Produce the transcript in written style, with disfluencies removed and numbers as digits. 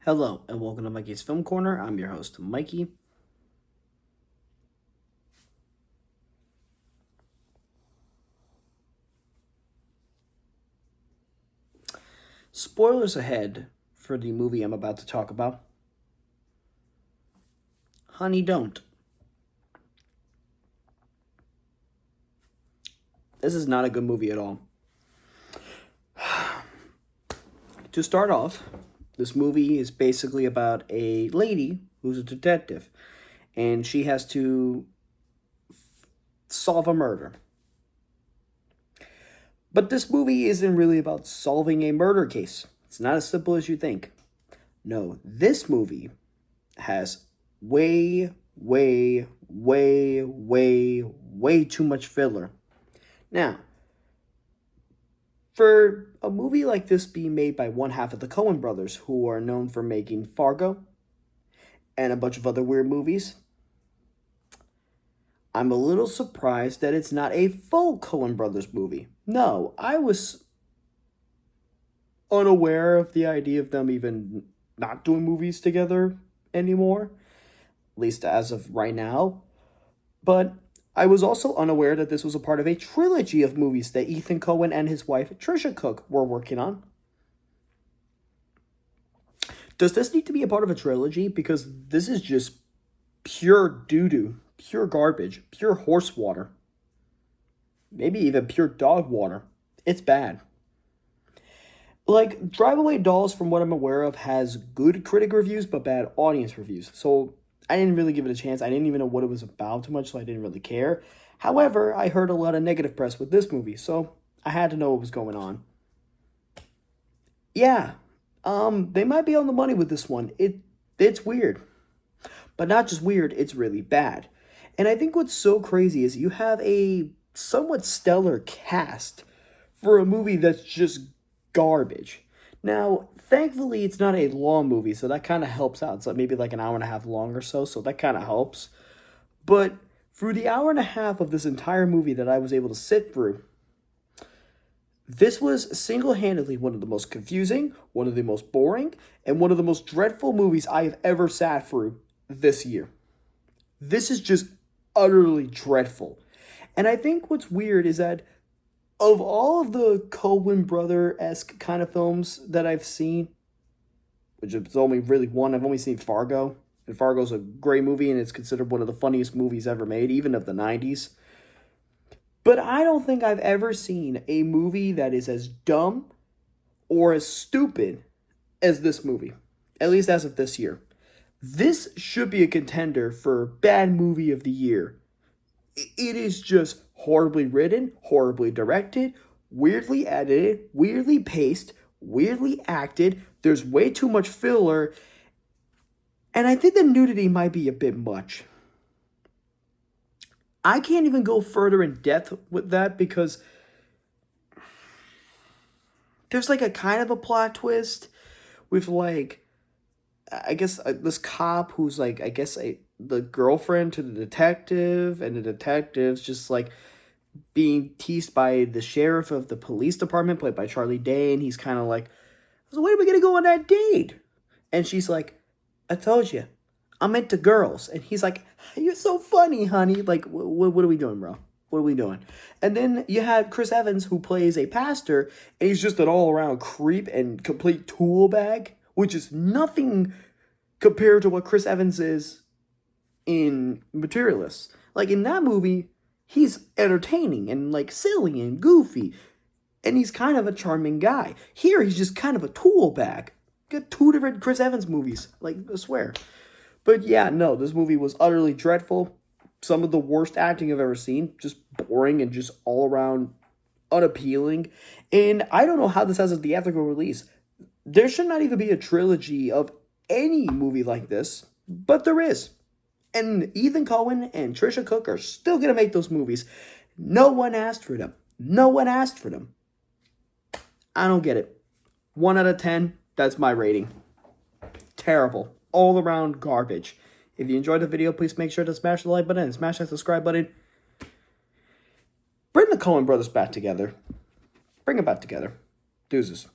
Hello, and welcome to Mikey's Film Corner. I'm your host, Mikey. Spoilers ahead for the movie I'm about to talk about. Honey, don't. This is not a good movie at all. To start off, this movie is basically about a lady who's a detective, and she has to solve a murder. But this movie isn't really about solving a murder case. It's not as simple as you think. No, this movie has way too much filler. Now, for a movie like this being made by one half of the Coen brothers, who are known for making Fargo and a bunch of other weird movies, I'm a little surprised that it's not a full Coen brothers movie. No, I was unaware of the idea of them even not doing movies together anymore, at least as of right now. But I was also unaware that this was a part of a trilogy of movies that ethancoen and his wife Trisha Cook were working on. Does this need to be a part of a trilogy? Because this is just pure doo-doo, pure garbage, pure horse water. Maybe even pure dog water. It's bad. Like, Drive Away Dolls, from what I'm aware of, has good critic reviews but bad audience reviews. So I didn't really give it a chance. I didn't even know what it was about too much, so I didn't really care. However, I heard a lot of negative press with this movie, so I had to know what was going on. Yeah, they might be on the money with this one. It's weird. But not just weird, it's really bad. And I think what's so crazy is you have a somewhat stellar cast for a movie that's just garbage. Now, thankfully, it's not a long movie, so that kind of helps out. It's like maybe like an hour and a half long or so that kind of helps. But through the hour and a half of this entire movie that I was able to sit through, this was single-handedly one of the most confusing, one of the most boring, and one of the most dreadful movies I have ever sat through this year. This is just utterly dreadful. And I think what's weird is that of all of the Coen brother-esque kind of films that I've seen, which is only really one, I've only seen Fargo. And Fargo's a great movie, and it's considered one of the funniest movies ever made, even of the 90s. But I don't think I've ever seen a movie that is as dumb or as stupid as this movie, at least as of this year. This should be a contender for Bad Movie of the Year. It is just horribly written, horribly directed, weirdly edited, weirdly paced, weirdly acted. There's way too much filler, and I think the nudity might be a bit much. I can't even go further in depth with that because there's like a kind of a plot twist with like, I guess this cop who's like, I guess the girlfriend to the detective, and the detective's just like being teased by the sheriff of the police department, played by Charlie Day, and he's kind of like, so when are we gonna go on that date? And she's like, I told you, I'm into girls. And he's like, you're so funny, honey. Like, what are we doing, bro? What are we doing? And then you had Chris Evans, who plays a pastor, and he's just an all-around creep and complete tool bag, which is nothing compared to what Chris Evans is in Materialists. Like, in that movie, he's entertaining and, like, silly and goofy, and he's kind of a charming guy. Here, he's just kind of a tool bag. Got two different Chris Evans movies, like, I swear. But yeah, no, this movie was utterly dreadful. Some of the worst acting I've ever seen. Just boring and just all around unappealing. And I don't know how this has a theatrical release. There should not even be a trilogy of any movie like this, but there is. And ethancoen and Trisha Cook are still going to make those movies. No one asked for them. No one asked for them. I don't get it. 1 out of 10, that's my rating. Terrible. All around garbage. If you enjoyed the video, please make sure to smash the like button and smash that subscribe button. Bring the Coen brothers back together. Bring them back together. Deuces.